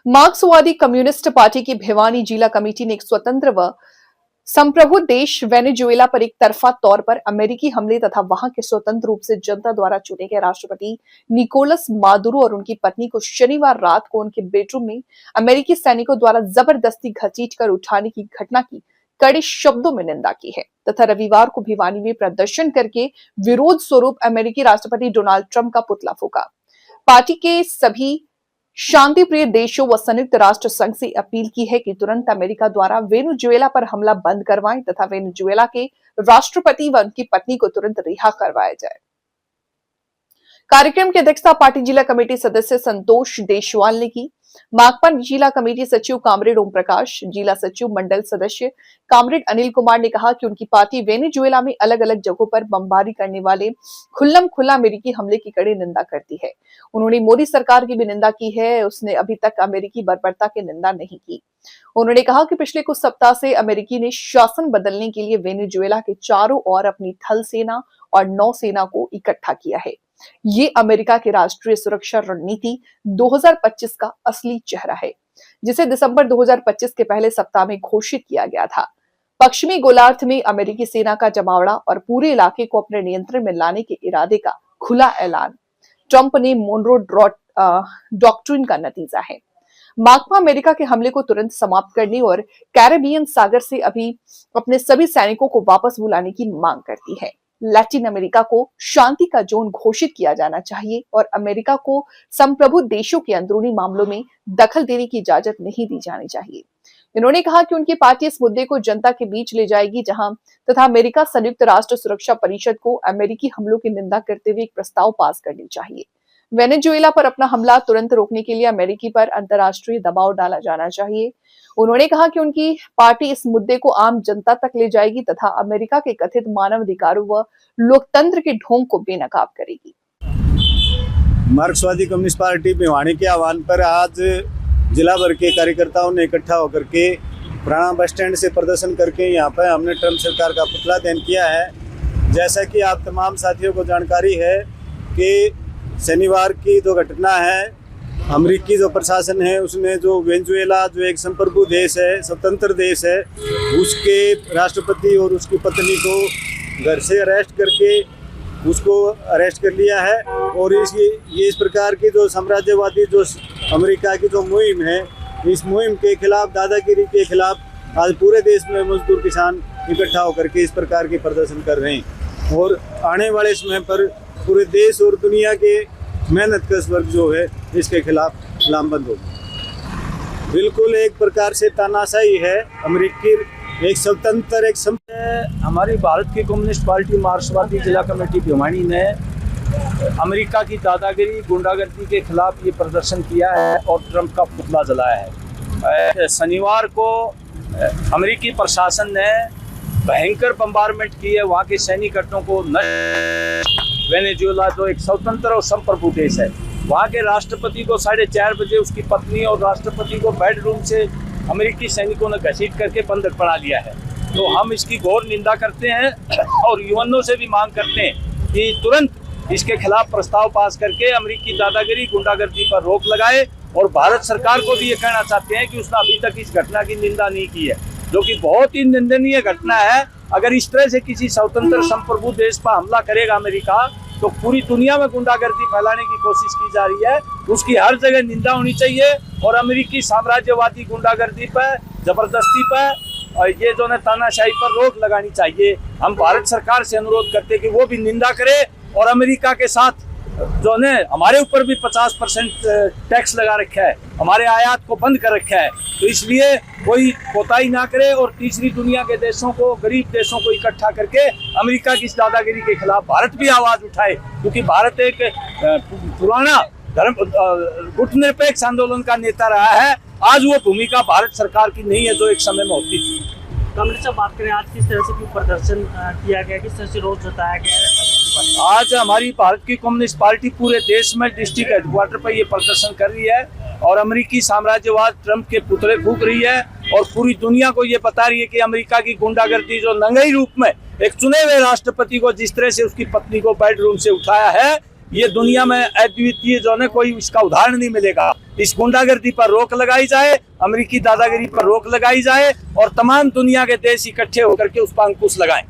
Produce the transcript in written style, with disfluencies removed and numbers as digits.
मार्क्सवादी communist party की भिवानी जिला कमेटी ने एक स्वतंत्र व संप्रभु देश वेनेजुएला पर एक तरफा तौर पर अमेरिकी हमले तथा वहां के स्वतंत्र रूप से जनता द्वारा चुने गए राष्ट्रपति निकोलस मादुरो और उनकी पत्नी को शनिवार रात को उनके बेडरूम में अमेरिकी सैनिकों द्वारा जबरदस्ती घसीटकर उठाने की घटना की कड़े शब्दों में निंदा की है तथा रविवार को भिवानी में प्रदर्शन करके विरोध स्वरूप अमेरिकी राष्ट्रपति डोनाल्ड ट्रंप का पुतला फूका। पार्टी के सभी शांति प्रिय देशों व संयुक्त राष्ट्र संघ से अपील की है कि तुरंत अमेरिका द्वारा वेनेजुएला पर हमला बंद करवाएं तथा वेनेजुएला के राष्ट्रपति व उनकी पत्नी को तुरंत रिहा करवाया जाए। कार्यक्रम की अध्यक्षता पार्टी जिला कमेटी सदस्य संतोष देशवाल ने की। माकपा जिला कमेटी सचिव कामरेड ओम प्रकाश, जिला सचिव मंडल सदस्य कामरेड अनिल कुमार ने कहा कि उनकी पार्टी वेनेजुएला में अलग अलग जगहों पर बमबारी करने वाले खुल्लम खुल्ला अमेरिकी हमले की कड़ी निंदा करती है। उन्होंने मोदी सरकार की भी निंदा की है, उसने अभी तक अमेरिकी बर्बरता की निंदा नहीं की। उन्होंने कहा कि पिछले कुछ सप्ताह से अमेरिकी ने शासन बदलने के लिए वेनेजुएला के चारों ओर अपनी थल सेना और नौसेना को इकट्ठा किया है। ये अमेरिका की राष्ट्रीय सुरक्षा रणनीति 2025 का असली चेहरा है, जिसे दिसंबर 2025 के पहले सप्ताह में घोषित किया गया था। पश्चिमी गोलार्ध में अमेरिकी सेना का जमावड़ा और पूरे इलाके को अपने नियंत्रण में लाने के इरादे का खुला ऐलान ट्रंप ने मोनरो डॉक्ट्रिन का नतीजा है। माकपा अमेरिका के हमले को तुरंत समाप्त करने और कैरेबियन सागर से अभी अपने सभी सैनिकों को वापस बुलाने की मांग करती है। लैटिन अमेरिका को शांति का जोन घोषित किया जाना चाहिए और अमेरिका को संप्रभु देशों के अंदरूनी मामलों में दखल देने की इजाजत नहीं दी जानी चाहिए। इन्होंने कहा कि उनकी पार्टी इस मुद्दे को जनता के बीच ले जाएगी जहां तथा अमेरिका संयुक्त राष्ट्र सुरक्षा परिषद को अमेरिकी हमलों की निंदा करते हुए एक प्रस्ताव पास करनी चाहिए। वेनेजुएला पर अपना हमला तुरंत रोकने के लिए अमेरिकी पर अंतर्राष्ट्रीय दबाव डाला जाना चाहिए। उन्होंने कहा कि उनकी पार्टी इस मुद्दे को आम जनता तक ले जाएगी तथा अमेरिका के कथित मानवाधिकारों व लोकतंत्र के ढोंग को बेनकाब करेगी। मार्क्सवादी कम्युनिस्ट पार्टी भिवानी के आह्वान पर आज जिला भर के कार्यकर्ताओं ने इकट्ठा होकर के पुराना बस स्टैंड से प्रदर्शन करके यहाँ पर हमने ट्रंप सरकार का पुतला दहन किया है। जैसा कि आप तमाम साथियों को जानकारी है कि शनिवार की जो घटना है, अमेरिकी जो प्रशासन है उसने जो वेनेजुएला जो एक संप्रभु देश है, स्वतंत्र देश है, उसके राष्ट्रपति और उसकी पत्नी को घर से अरेस्ट करके उसको अरेस्ट कर लिया है। और ये इस प्रकार की जो साम्राज्यवादी जो अमेरिका की जो मुहिम है, इस मुहिम के खिलाफ, दादागिरी के खिलाफ आज पूरे देश में मजदूर किसान इकट्ठा होकर के इस प्रकार के प्रदर्शन कर रहे हैं। और आने वाले समय पर पूरे देश और दुनिया के मेहनतकश वर्ग जो है इसके खिलाफ लामबंद होगी। बिल्कुल एक प्रकार से तानाशाही है अमेरिकी, एक स्वतंत्र हमारी भारत की कम्युनिस्ट पार्टी मार्क्सवादी जिला कमेटी भिवानी ने अमेरिका की दादागिरी, गुंडागर्दी के खिलाफ ये प्रदर्शन किया है और ट्रंप का पुतला जलाया है। शनिवार को अमेरिकी प्रशासन ने भयंकर बम्बारमेंट की है वहाँ के सैनिक अड्डों को। वेनेजुएला जो एक स्वतंत्र और संप्रभु देश है, वहाँ के राष्ट्रपति को 4:30 बजे उसकी पत्नी और राष्ट्रपति को बेडरूम से अमेरिकी सैनिकों ने घसीट करके बंधक बना लिया है। तो हम इसकी घोर निंदा करते हैं और यूएनओ से भी मांग करते हैं कि तुरंत इसके खिलाफ प्रस्ताव पास करके अमेरिकी दादागिरी, गुंडागर्दी पर रोक लगाए। और भारत सरकार को भी ये कहना चाहते हैं कि उसने अभी तक इस घटना की निंदा नहीं की है, जो कि बहुत ही निंदनीय घटना है। अगर इस तरह से किसी स्वतंत्र संप्रभु देश पर हमला करेगा अमेरिका, तो पूरी दुनिया में गुंडागर्दी फैलाने की कोशिश की जा रही है, उसकी हर जगह निंदा होनी चाहिए। और अमेरिकी साम्राज्यवादी गुंडागर्दी पर, जबरदस्ती पर और ये जो है तानाशाही पर रोक लगानी चाहिए। हम भारत सरकार से अनुरोध करते हैं कि वो भी निंदा करे और अमेरिका के साथ जो है हमारे ऊपर भी 50% टैक्स लगा रखा है, हमारे आयात को बंद कर रखा है। तो इसलिए कोई कोताही ना करे और तीसरी दुनिया के देशों को, गरीब देशों को इकट्ठा करके अमेरिका की इस दादागिरी के खिलाफ भारत भी आवाज उठाए, क्योंकि भारत एक पुराना धर्म गुटनिरपेक्ष आंदोलन का नेता रहा है। आज वो भूमिका भारत सरकार की नहीं है जो एक समय में होती थी। कमलेश साहब, बात करें आज किस तरह से प्रदर्शन किया गया, किस तरह से रोष जताया गया? आज हमारी भारत की कम्युनिस्ट पार्टी पूरे देश में डिस्ट्रिक्ट हेडक्वार्टर पर ये प्रदर्शन कर रही है और अमेरिकी साम्राज्यवाद ट्रंप के पुतले फूंक रही है और पूरी दुनिया को ये बता रही है कि अमेरिका की गुंडागर्दी जो नंगई रूप में एक चुने हुए राष्ट्रपति को जिस तरह से उसकी पत्नी को बेडरूम से उठाया है, ये दुनिया में अद्वितीय जो है कोई इसका उदाहरण नहीं मिलेगा। इस गुंडागर्दी पर रोक लगाई जाए, अमेरिकी दादागिरी पर रोक लगाई जाए और तमाम दुनिया के देश इकट्ठे होकर के उस पर अंकुश लगाएं।